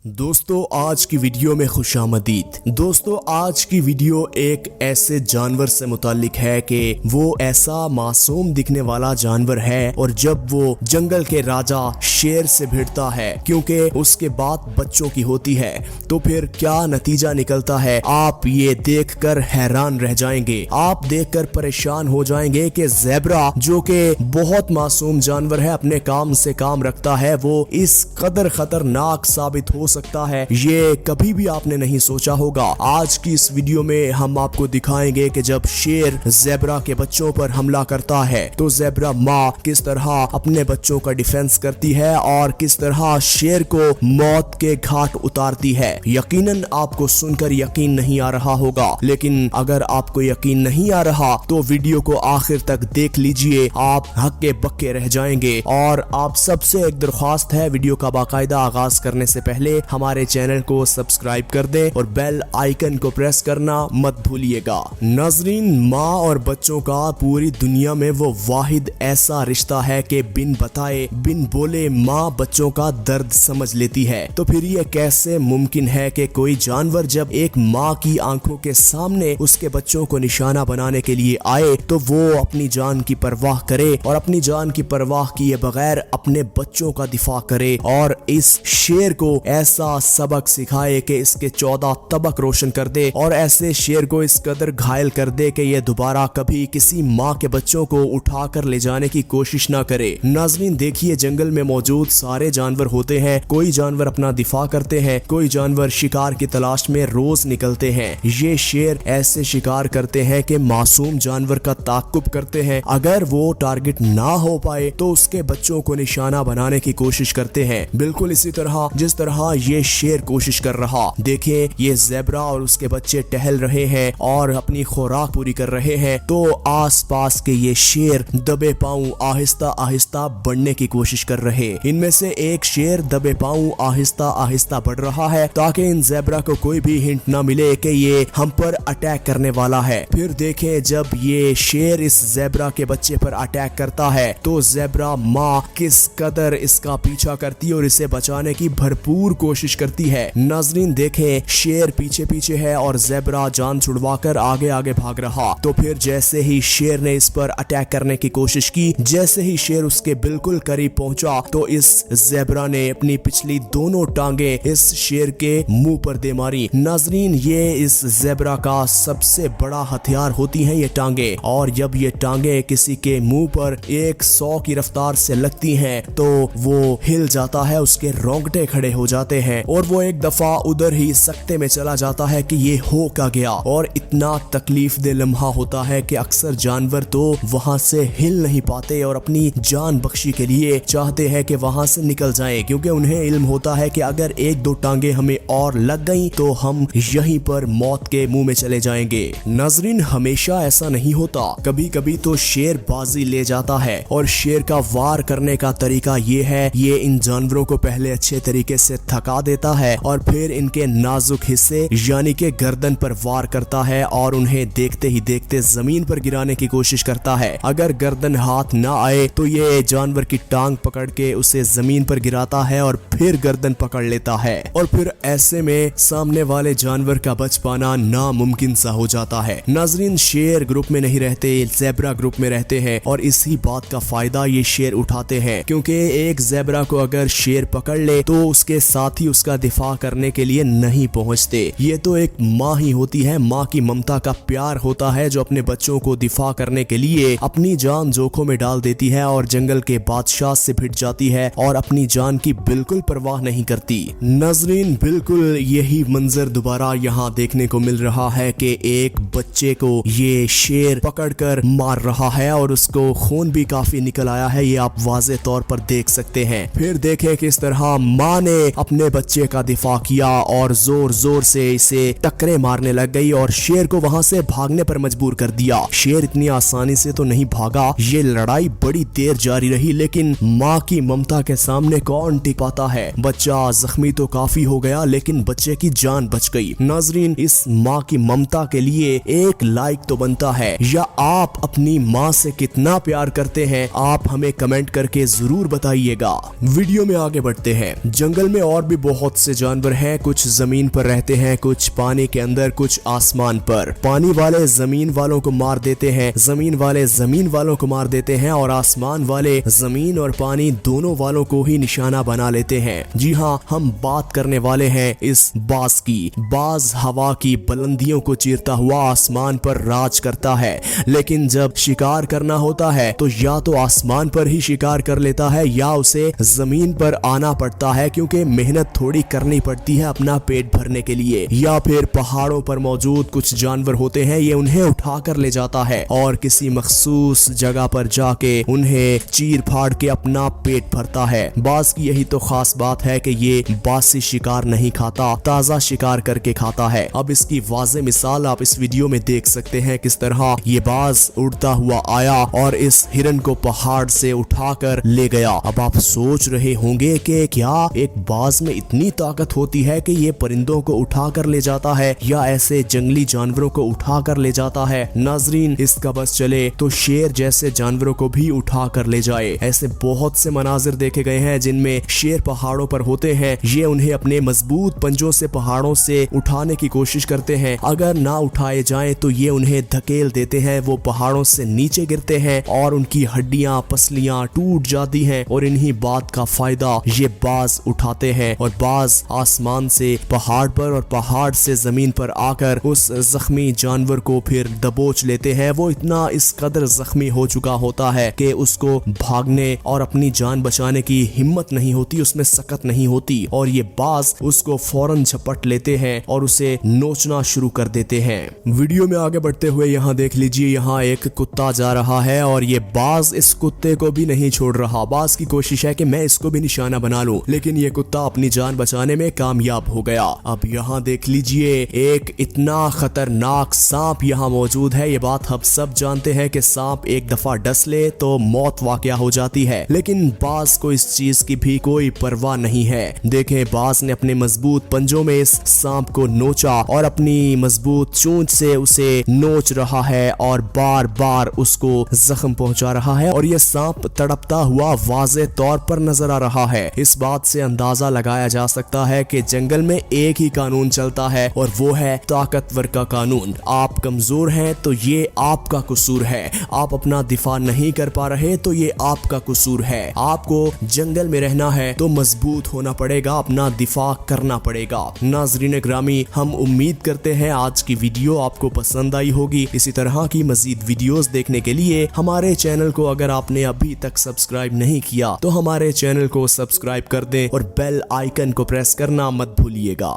दोस्तों आज की वीडियो में खुश आमदीद। दोस्तों आज की वीडियो एक ऐसे जानवर से मुतालिक है कि वो ऐसा मासूम दिखने वाला जानवर है और जब वो जंगल के राजा शेर से भिड़ता है क्योंकि उसके बात बच्चों की होती है तो फिर क्या नतीजा निकलता है आप ये देखकर हैरान रह जाएंगे। आप देखकर परेशान हो जाएंगे कि ज़ेब्रा जो कि बहुत मासूम जानवर है, अपने काम से काम रखता है, वो इस कदर खतरनाक साबित हो सकता है ये कभी भी आपने नहीं सोचा होगा। आज की इस वीडियो में हम आपको दिखाएंगे कि जब शेर ज़ेब्रा के बच्चों पर हमला करता है तो ज़ेब्रा माँ किस तरह अपने बच्चों का डिफेंस करती है और किस तरह शेर को मौत के घाट उतारती है। यकीनन आपको सुनकर यकीन नहीं आ रहा होगा, लेकिन अगर आपको यकीन नहीं आ रहा तो वीडियो को आखिर तक देख लीजिए, आप हक्के बक्के रह जाएंगे। और आप सबसे एक दरख्वास्त है, वीडियो का बाकायदा आगाज करने से पहले हमारे चैनल को सब्सक्राइब कर दें और बेल आइकन को प्रेस करना मत भूलिएगा। नाज़रीन, माँ और बच्चों का पूरी दुनिया में वो वाहिद ऐसा रिश्ता है कि बिन बताए बिन बोले माँ बच्चों का दर्द समझ लेती है। तो फिर ये कैसे मुमकिन है कि कोई जानवर जब एक माँ की आंखों के सामने उसके बच्चों को निशाना बनाने के लिए आए तो वो अपनी जान की परवाह करे और अपनी जान की परवाह किए बगैर अपने बच्चों का दिफा करे और इस शेर को ऐसा सबक सिखाए कि इसके 14 तबक रोशन कर दे और ऐसे शेर को इस कदर घायल कर दे कि ये दोबारा कभी किसी माँ के बच्चों को उठा कर ले जाने की कोशिश ना करे। नाज़रीन देखिए, जंगल में मौजूद सारे जानवर होते हैं, कोई जानवर अपना दिफा करते हैं, कोई जानवर शिकार की तलाश में रोज निकलते हैं। ये शेर ऐसे शिकार करते हैं कि मासूम जानवर का ताक़ुब करते हैं, अगर वो टारगेट ना हो पाए तो उसके बच्चों को निशाना बनाने की कोशिश करते हैं, बिल्कुल इसी तरह जिस तरह ये शेर कोशिश कर रहा। देखिए, ये ज़ेब्रा और उसके बच्चे टहल रहे हैं और अपनी खुराक पूरी कर रहे हैं तो आसपास के ये शेर दबे पांव आहिस्ता आहिस्ता बढ़ने की कोशिश कर रहे। इनमें से एक शेर दबे पांव आहिस्ता आहिस्ता बढ़ रहा है ताकि इन ज़ेब्रा को कोई भी हिंट ना मिले कि ये हम पर अटैक करने वाला है। फिर देखें, जब ये शेर इस ज़ेब्रा के बच्चे पर अटैक करता है तो ज़ेब्रा माँ किस कदर इसका पीछा करती है और इसे बचाने की भरपूर कोशिश करती है। नाज़रीन देखें, शेर पीछे पीछे है और ज़ेब्रा जान छुड़वाकर आगे आगे भाग रहा। तो फिर जैसे ही शेर ने इस पर अटैक करने की कोशिश की, जैसे ही शेर उसके बिल्कुल करीब पहुंचा तो इस ज़ेब्रा ने अपनी पिछली दोनों टांगे इस शेर के मुंह पर दे मारी। नाज़रीन, ये इस ज़ेब्रा का सबसे बड़ा हथियार होती हैं ये टांगे, और जब ये टांगे किसी के मुंह पर 100 की रफ्तार से लगती हैं तो वो हिल जाता है, उसके रोंगटे खड़े हो जाते हैं और वो एक दफा उधर ही सकते में चला जाता है कि ये हो क्या गया। और इतना तकलीफ दे लम्हा होता है कि अक्सर जानवर तो वहां से हिल नहीं पाते और अपनी जान बख्शी के लिए चाहते हैं कि वहां से निकल जाएं, क्योंकि उन्हें इल्म होता है कि अगर 1-2 टांगे हमें और लग गई तो हम यहीं पर मौत के मुंह में चले जाएंगे। नाज़रीन, हमेशा ऐसा नहीं होता, कभी कभी तो शेर बाजी ले जाता है और शेर का वार करने का तरीका ये है, ये इन जानवरों को पहले अच्छे तरीके से थका देता है और फिर इनके नाजुक हिस्से यानी कि गर्दन पर वार करता है और उन्हें देखते ही देखते जमीन पर गिराने की कोशिश करता है। अगर गर्दन हाथ ना आए तो ये जानवर की टांग पकड़ के उसे जमीन पर गिराता है और फिर गर्दन पकड़ लेता है और फिर ऐसे में सामने वाले जानवर का बच पाना नामुमकिन सा हो जाता है। नाज़रीन, शेर ग्रुप में नहीं रहते, ज़ेब्रा ग्रुप में रहते हैं और इसी बात का फायदा ये शेर उठाते हैं, क्योंकि एक ज़ेब्रा को अगर शेर पकड़ ले तो उसके साथी उसका दिफा करने के लिए नहीं पहुंचते। ये तो एक माँ ही होती है, माँ की ममता का प्यार होता है जो अपने बच्चों को दिफा करने के लिए अपनी जान जोखों में डाल देती है और जंगल के बादशाह से भिड़ जाती है और अपनी जान की बिल्कुल परवाह नहीं करती। नाज़रीन, बिल्कुल यही मंजर दोबारा यहाँ देखने को मिल रहा है कि एक बच्चे को ये शेर पकड़कर मार रहा है और उसको खून भी काफी निकल आया है, ये आप वाज़े तौर पर देख सकते हैं। फिर देखें किस तरह माँ ने अपने बच्चे का दिफा किया और जोर जोर से इसे टक्करे मारने लग गई और शेर को वहां से भागने पर मजबूर कर दिया। शेर इतनी आसानी से तो नहीं भागा, ये लड़ाई बड़ी देर जारी रही, लेकिन माँ की ममता के सामने कौन टिक पाता है। बच्चा जख्मी तो काफी हो गया लेकिन बच्चे की जान बच गई। नाज़रीन, इस माँ की ममता के लिए एक लाइक तो बनता है। या आप अपनी माँ से कितना प्यार करते हैं, आप हमें कमेंट करके जरूर बताइएगा। वीडियो में आगे बढ़ते हैं। जंगल में और भी بھی بہت سے جانور ہیں، کچھ زمین پر رہتے ہیں، کچھ پانی کے اندر، کچھ آسمان پر۔ پانی والے زمین والوں کو مار دیتے ہیں، زمین والے زمین والوں کو مار دیتے ہیں، اور آسمان والے زمین اور پانی دونوں والوں کو ہی نشانہ بنا لیتے ہیں۔ جی ہاں، ہم بات کرنے والے ہیں اس باز کی۔ باز ہوا کی بلندیوں کو چیرتا ہوا آسمان پر راج کرتا ہے، لیکن جب شکار کرنا ہوتا ہے تو یا تو آسمان پر ہی شکار کر لیتا ہے یا اسے زمین پر آنا پڑتا ہے، کیونکہ محنت تھوڑی کرنی پڑتی ہے اپنا پیٹ بھرنے کے لیے۔ یا پھر پہاڑوں پر موجود کچھ جانور ہوتے ہیں، یہ انہیں اٹھا کر لے جاتا ہے اور کسی مخصوص جگہ پر جا کے انہیں چیر پھاڑ کے اپنا پیٹ بھرتا ہے۔ باز کی یہی تو خاص بات ہے کہ یہ باسی شکار نہیں کھاتا، تازہ شکار کر کے کھاتا ہے۔ اب اس کی واضح مثال آپ اس ویڈیو میں دیکھ سکتے ہیں، کس طرح یہ باز اڑتا ہوا آیا اور اس ہرن کو پہاڑ سے اٹھا کر لے گیا۔ اب آپ سوچ رہے ہوں گے کہ کیا ایک باز میں اتنی طاقت ہوتی ہے کہ یہ پرندوں کو اٹھا کر لے جاتا ہے یا ایسے جنگلی جانوروں کو اٹھا کر لے جاتا ہے؟ ناظرین، اس کا بس چلے تو شیر جیسے جانوروں کو بھی اٹھا کر لے جائے۔ ایسے بہت سے مناظر دیکھے گئے ہیں جن میں شیر پہاڑوں پر ہوتے ہیں، یہ انہیں اپنے مضبوط پنجوں سے پہاڑوں سے اٹھانے کی کوشش کرتے ہیں، اگر نہ اٹھائے جائیں تو یہ انہیں دھکیل دیتے ہیں، وہ پہاڑوں سے نیچے گرتے ہیں اور ان کی ہڈیاں پسلیاں ٹوٹ جاتی ہیں، اور انہی بات کا فائدہ یہ باز اٹھاتے ہیں، اور باز آسمان سے پہاڑ پر اور پہاڑ سے زمین پر آ کر اس زخمی جانور کو پھر دبوچ لیتے ہیں۔ وہ اتنا اس قدر زخمی ہو چکا ہوتا ہے کہ اس کو بھاگنے اور اپنی جان بچانے کی ہمت نہیں ہوتی، اس میں سکت نہیں ہوتی، اور یہ باز اس کو فوراً جھپٹ لیتے ہیں اور اسے نوچنا شروع کر دیتے ہیں۔ ویڈیو میں آگے بڑھتے ہوئے یہاں دیکھ لیجئے، یہاں ایک کتا جا رہا ہے اور یہ باز اس کتے کو بھی نہیں چھوڑ رہا۔ باز کی کوشش ہے کہ میں اس کو بھی نشانہ بنا لوں، لیکن یہ کتا اپنی جان بچانے میں کامیاب ہو گیا۔ اب یہاں دیکھ لیجئے، ایک اتنا خطرناک سانپ یہاں موجود ہے۔ یہ بات ہم سب جانتے ہیں کہ سانپ ایک دفعہ ڈس لے تو موت واقع ہو جاتی ہے، لیکن باز کو اس چیز کی بھی کوئی پرواہ نہیں ہے۔ دیکھیں، باز نے اپنے مضبوط پنجوں میں اس سانپ کو نوچا اور اپنی مضبوط چونچ سے اسے نوچ رہا ہے اور بار بار اس کو زخم پہنچا رہا ہے، اور یہ سانپ تڑپتا ہوا واضح طور پر نظر آ رہا ہے۔ اس بات سے اندازہ لگایا جا سکتا ہے کہ جنگل میں ایک ہی قانون چلتا ہے، اور وہ ہے طاقتور کا قانون۔ آپ کمزور ہیں تو یہ آپ کا قصور ہے، آپ اپنا دفاع نہیں کر پا رہے تو یہ آپ کا قصور ہے۔ آپ کو جنگل میں رہنا ہے تو مضبوط ہونا پڑے گا، اپنا دفاع کرنا پڑے گا۔ ناظرین گرامی، ہم امید کرتے ہیں آج کی ویڈیو آپ کو پسند آئی ہوگی۔ اسی طرح کی مزید ویڈیوز دیکھنے کے لیے ہمارے چینل کو اگر آپ نے ابھی تک سبسکرائب نہیں کیا تو ہمارے چینل کو سبسکرائب کر دیں اور بیل آئیکن کو پریس کرنا مت بھولیے گا۔